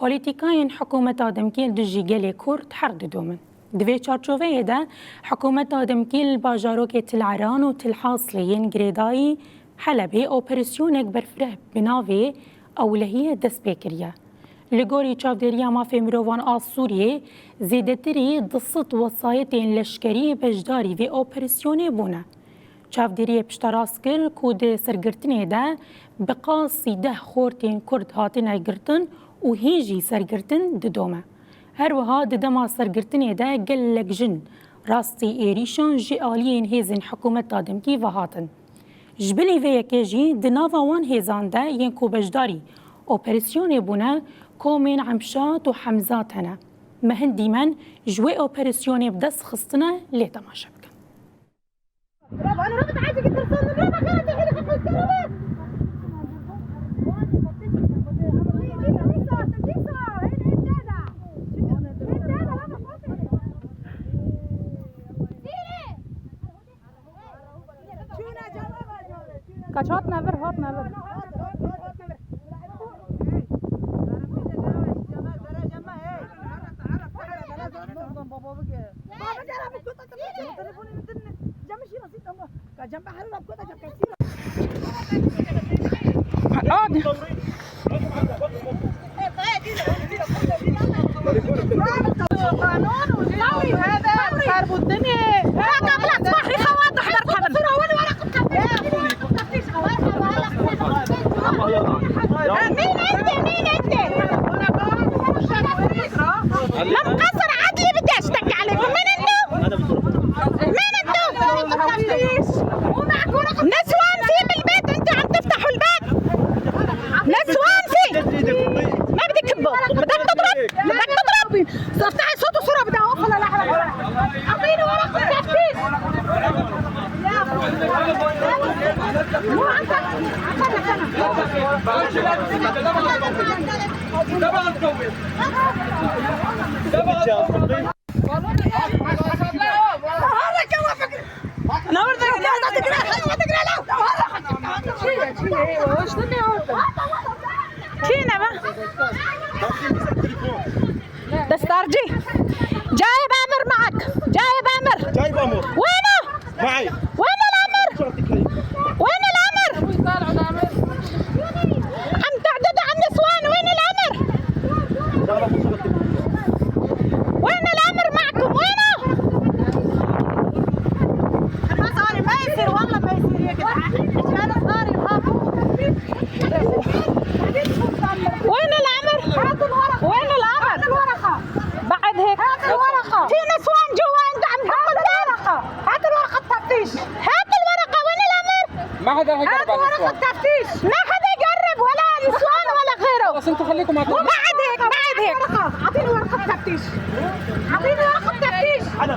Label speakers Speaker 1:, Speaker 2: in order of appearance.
Speaker 1: پۆلیتیکایên حکوومeta Demkîl di jîgelê Kurd her didomin. Di vê çarçoveyê de hikûmeta Demkîl bajarokê Til Eran û Til Haslê yên girêdayî Helebê operasyonek berfireh bi navê Ewlehiyê dest pê kiriye. Li gorî çavdêriya mafê mirovan a Sûriyê zêdetirî di sıd wesayetên leşkerî beşdarî vê operasyonê bûne. Çavdêriyê pişta kir ku di sergirtinê de bi qasî 10 xortên Kurd hatine girtin û hîn jî sergirtin didome. Her wiha di dema sergirtinê de gelek jin rastî êrîşan ji aliyên hêzên hikûmeta Demkî vehatin. Ji bilî vê yekê jî di nava wan hêzan de yên ku beşdarî operasyonê bûne komên Emşat û Hemzat hene. Me hin dîmen ji wê operasyonê bi dest xistine lê temaşe bikin.
Speaker 2: Kaç hat never, hat never.
Speaker 3: افتحي صوت وصورة بدها اوقف ولا لا؟ اعطيني ورقة تفتيش. مو عندك
Speaker 2: دستارجي جايب امر معك، جايب امر.
Speaker 4: جايب امر
Speaker 2: وينه؟
Speaker 4: معي.
Speaker 2: وين الامر؟ وين الامر؟ عم تعددوا عن نسوان، وين الامر؟ وين الامر معكم؟ وينه؟
Speaker 3: ما يصير والله ما يصير يا جدعان. انا صغاري يخافوا.
Speaker 2: وين الامر؟
Speaker 3: هاتوا الورقة.
Speaker 2: وين الامر؟
Speaker 3: هاتوا الورقة.
Speaker 2: بعد هيك
Speaker 3: هات الورقة.
Speaker 2: في نسوان جوا انت عم تقول
Speaker 3: الورقة. هات الورقة التفتيش.
Speaker 2: هات الورقة. وين الامر؟
Speaker 4: ما حدا هيقرب
Speaker 3: هات
Speaker 4: على
Speaker 3: ورقة
Speaker 4: النسوان.
Speaker 3: التفتيش.
Speaker 2: ما حدا يقرب ولا نسوان ولا غيره.
Speaker 4: بس انتوا خليكم معكم.
Speaker 2: بعد هيك بعد هيك
Speaker 3: اعطيني ورقة تفتيش. اعطيني ورقة تفتيش. انا